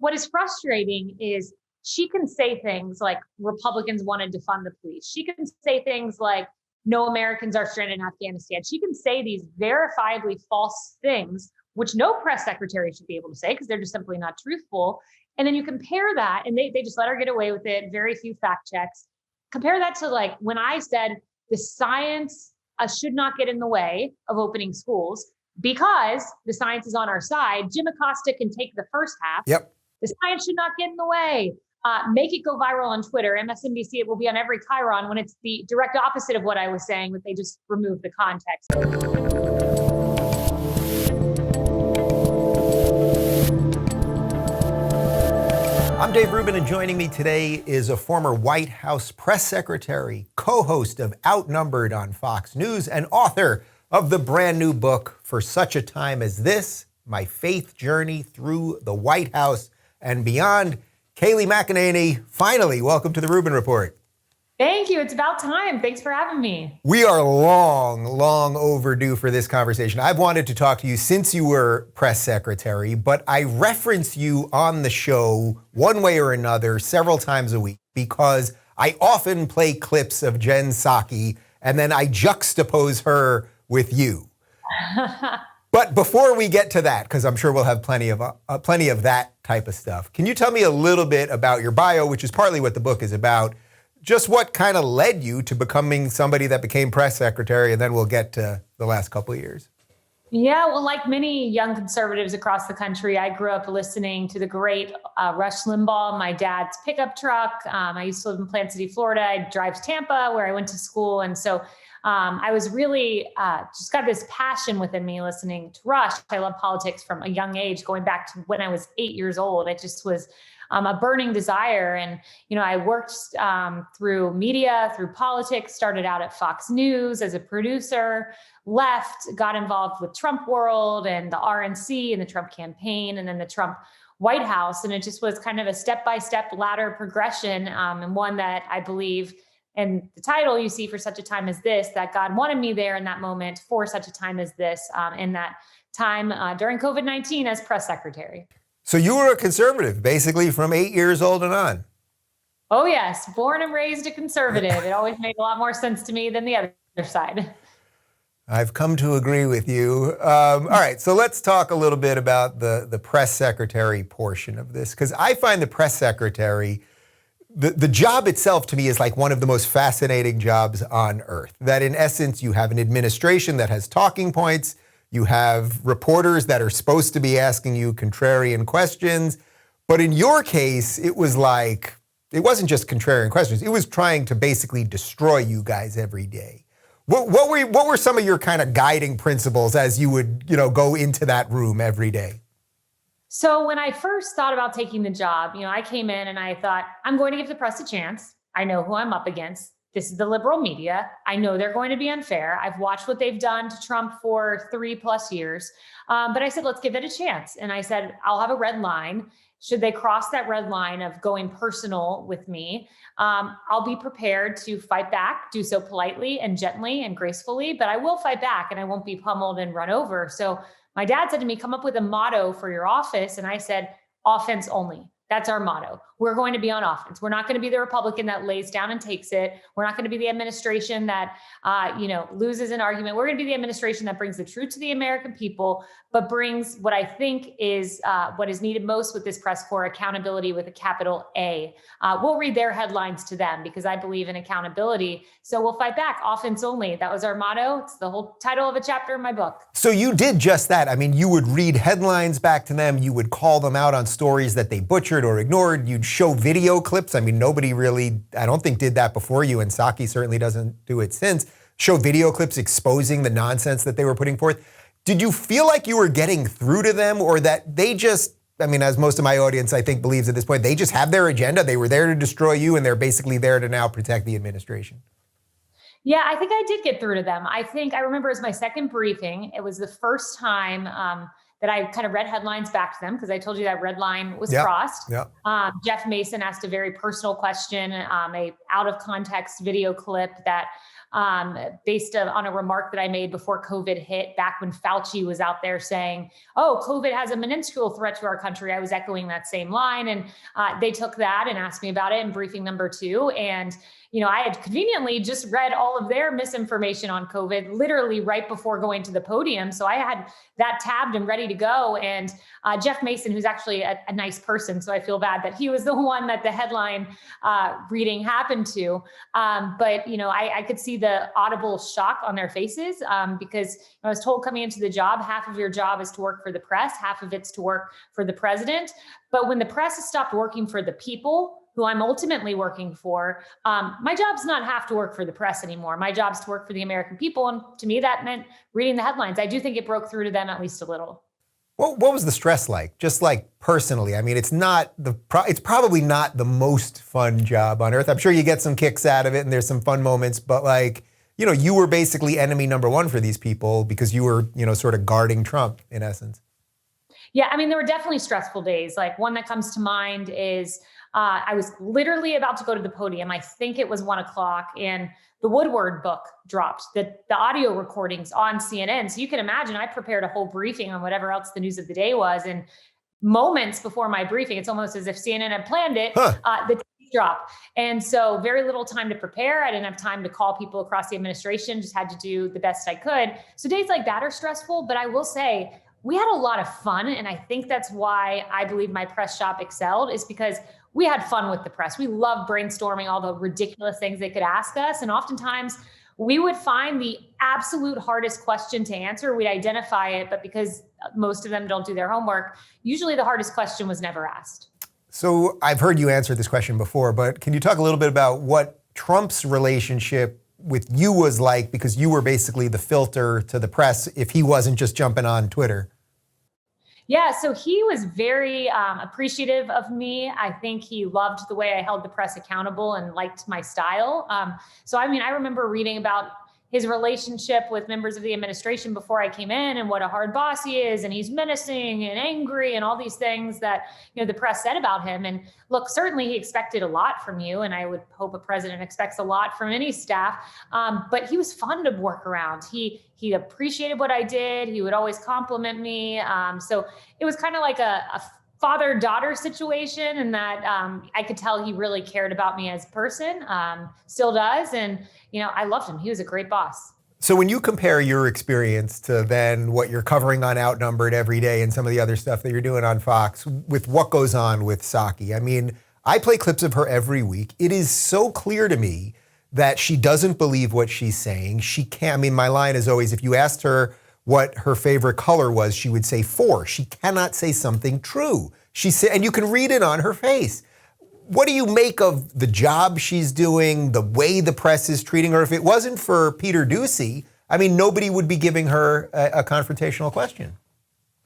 what is frustrating is she can say things like Republicans want to defund the police. She can say things like no Americans are stranded in Afghanistan. She can say these verifiably false things, which no press secretary should be able to say because they're just simply not truthful. And then you compare that, and they just let her get away with it, very few fact checks. Compare that to like when I said the science should not get in the way of opening schools because the science is on our side. Jim Acosta can take the first half. Yep. The science should not get in the way. Make it go viral on Twitter. MSNBC, it will be on every chyron when it's the direct opposite of what I was saying, but they just removed the context. I'm Dave Rubin, and joining me today is a former White House press secretary, co-host of Outnumbered on Fox News, and author of the brand new book, For Such a Time as This, My Faith Journey Through the White House and Beyond. Kayleigh McEnany, finally, welcome to the Rubin Report. Thank you. It's about time. Thanks for having me. We are long overdue for this conversation. I've wanted to talk to you since you were press secretary, but I reference you on the show one way or another several times a week because I often play clips of Jen Psaki and then I juxtapose her with you. But before we get to that, because I'm sure we'll have plenty of that type of stuff, can you tell me a little bit about your bio, which is partly what the book is about? Just what kind of led you to becoming somebody that became press secretary, and then we'll get to the last couple of years. Yeah, well, like many young conservatives across the country, I grew up listening to the great Rush Limbaugh, my dad's pickup truck. I used to live in Plant City, Florida. I drive to Tampa, where I went to school. And so I was really just got this passion within me listening to Rush. I love politics from a young age, going back to when I was 8 years old. It just was a burning desire. And, you know, I worked through media, through politics, started out at Fox News as a producer, left, got involved with Trump World and the RNC and the Trump campaign, and then the Trump White House. And it just was kind of a step-by-step ladder progression, and one that I believe, and the title you see, For Such a Time as This, that God wanted me there in that moment for such a time as this, in that time during COVID-19 as press secretary. So you were a conservative, basically from 8 years old and on. Oh, yes. Born and raised a conservative. It always made a lot more sense to me than the other side. I've come to agree with you. All right, so let's talk a little bit about the press secretary portion of this, because I find the press secretary, the job itself to me is like one of the most fascinating jobs on earth. That in essence, you have an administration that has talking points. You have reporters that are supposed to be asking you contrarian questions. But in your case, it was like, it wasn't just contrarian questions. It was trying to basically destroy you guys every day. What were some of your kind of guiding principles as you would, go into that room every day? So when I first thought about taking the job, I came in and I thought, I'm going to give the press a chance. I know who I'm up against. This is the liberal media. I know they're going to be unfair. I've watched what they've done to Trump for 3+ years. But I said, let's give it a chance. And I said, I'll have a red line. Should they cross that red line of going personal with me, I'll be prepared to fight back, do so politely and gently and gracefully, but I will fight back and I won't be pummeled and run over. So my dad said to me, come up with a motto for your office. And I said, offense only. That's our motto. We're going to be on offense. We're not going to be the Republican that lays down and takes it. We're not going to be the administration that, loses an argument. We're going to be the administration that brings the truth to the American people, but brings what I think is what is needed most with this press corps, accountability with a capital A. We'll read their headlines to them because I believe in accountability. So we'll fight back. Offense only. That was our motto. It's the whole title of a chapter in my book. So you did just that. I mean, you would read headlines back to them. You would call them out on stories that they butchered or ignored. You'd show video clips. I mean, nobody really, I don't think, did that before you, and Psaki certainly doesn't do it since. Show video clips exposing the nonsense that they were putting forth. Did you feel like you were getting through to them, or that they just, I mean, as most of my audience, I think, believes at this point, they just have their agenda. They were there to destroy you, and they're basically there to now protect the administration? Yeah, I think I did get through to them. I remember it was my second briefing. It was the first time that I kind of read headlines back to them because I told you that red line was crossed. Yeah. Jeff Mason asked a very personal question, a out of context video clip that based on a remark that I made before COVID hit, back when Fauci was out there saying, oh, COVID has a minuscule threat to our country. I was echoing that same line. And they took that and asked me about it in briefing number 2. And I had conveniently just read all of their misinformation on COVID literally right before going to the podium. So I had that tabbed and ready to go. And Jeff Mason, who's actually a nice person, so I feel bad that he was the one that the headline reading happened to. But I could see the audible shock on their faces because I was told coming into the job, half of your job is to work for the press, half of it's to work for the president. But when the press has stopped working for the people, who I'm ultimately working for, my job's not have to work for the press anymore. My job's to work for the American people. And to me, that meant reading the headlines. I do think it broke through to them at least a little. What was the stress like? Just like personally, I mean, it's probably not the most fun job on earth. I'm sure you get some kicks out of it and there's some fun moments, but you were basically enemy number 1 for these people because you were, sort of guarding Trump in essence. Yeah, I mean, there were definitely stressful days. Like one that comes to mind is I was literally about to go to the podium. I think it was 1:00 and the Woodward book dropped, the audio recordings on CNN. So you can imagine I prepared a whole briefing on whatever else the news of the day was. And moments before my briefing, it's almost as if CNN had planned it, the tape dropped. And so very little time to prepare. I didn't have time to call people across the administration, just had to do the best I could. So days like that are stressful, but I will say, we had a lot of fun. And I think that's why I believe my press shop excelled, is because we had fun with the press. We loved brainstorming all the ridiculous things they could ask us. And oftentimes we would find the absolute hardest question to answer. We'd identify it, but because most of them don't do their homework, usually the hardest question was never asked. So I've heard you answer this question before, but can you talk a little bit about what Trump's relationship with you was like? Because you were basically the filter to the press if he wasn't just jumping on Twitter. Yeah, so he was very appreciative of me. I think he loved the way I held the press accountable and liked my style. So, I mean, I remember reading about his relationship with members of the administration before I came in and what a hard boss he is. And he's menacing and angry and all these things that, the press said about him. And look, certainly he expected a lot from you. And I would hope a president expects a lot from any staff. But he was fun to work around. He appreciated what I did. He would always compliment me. So it was kind of like a father-daughter situation, and that I could tell he really cared about me as a person, still does. And, I loved him. He was a great boss. So when you compare your experience to then what you're covering on Outnumbered every day and some of the other stuff that you're doing on Fox with what goes on with Psaki, I mean, I play clips of her every week. It is so clear to me that she doesn't believe what she's saying. She can't, I mean, my line is always, if you asked her what her favorite color was, she would say 4. She cannot say something true. She said, and you can read it on her face. What do you make of the job she's doing, the way the press is treating her? If it wasn't for Peter Doocy, I mean, nobody would be giving her a confrontational question.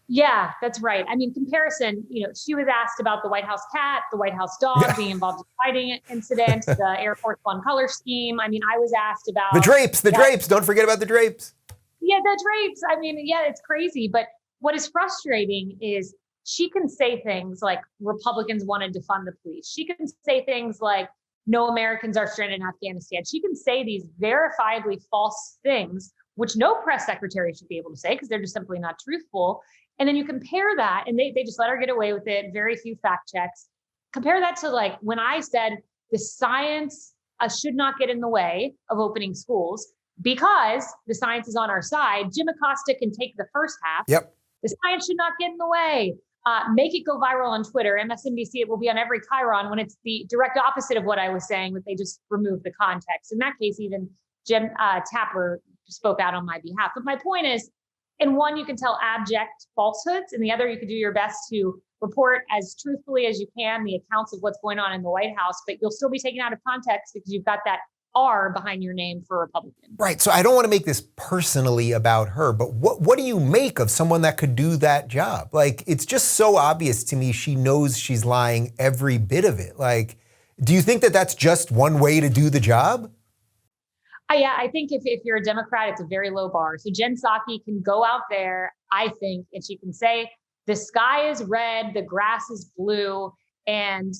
Yeah, that's right. I mean, comparison, she was asked about the White House cat, the White House dog being involved in a fighting incident, the Air Force One color scheme. I mean, I was asked about the drapes. Don't forget about the drapes. Yeah, the drapes. I mean, yeah, it's crazy. But what is frustrating is she can say things like Republicans want to defund the police. She can say things like no Americans are stranded in Afghanistan. She can say these verifiably false things, which no press secretary should be able to say because they're just simply not truthful. And then you compare that, and they just let her get away with it. Very few fact checks. Compare that to like when I said the science should not get in the way of opening schools because the science is on our side. Jim Acosta can take the first half. Yep. The science should not get in the way. Make it go viral on Twitter. MSNBC, it will be on every chyron when it's the direct opposite of what I was saying, but they just removed the context. In that case, even Jim Tapper spoke out on my behalf. But my point is, in one, you can tell abject falsehoods. In the other, you can do your best to report as truthfully as you can the accounts of what's going on in the White House, but you'll still be taken out of context because you've got that R behind your name for Republican. Right. So I don't want to make this personally about her, but what do you make of someone that could do that job? Like, it's just so obvious to me she knows she's lying every bit of it. Like, do you think that that's just one way to do the job? Yeah, I think if you're a Democrat, it's a very low bar. So Jen Psaki can go out there, I think, and she can say, the sky is red, the grass is blue, And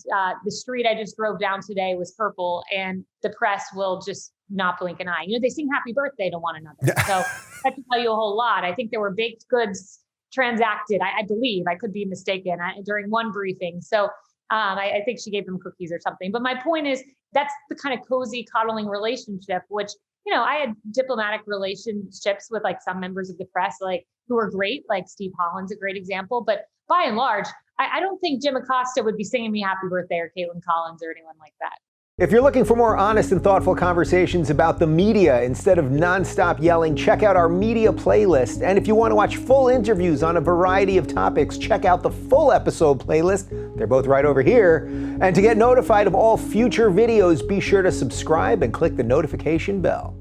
the street I just drove down today was purple, and the press will just not blink an eye. You know, they sing happy birthday to one another. So that can tell you a whole lot. I think there were baked goods transacted, I believe, I could be mistaken, during one briefing. So I think she gave them cookies or something. But my point is, that's the kind of cozy, coddling relationship, which, you know, I had diplomatic relationships with like some members of the press, like who are great, like Steve Holland's a great example. But by and large, I don't think Jim Acosta would be singing me happy birthday or Caitlin Collins or anyone like that. If you're looking for more honest and thoughtful conversations about the media instead of nonstop yelling, check out our media playlist. And if you want to watch full interviews on a variety of topics, check out the full episode playlist. They're both right over here. And to get notified of all future videos, be sure to subscribe and click the notification bell.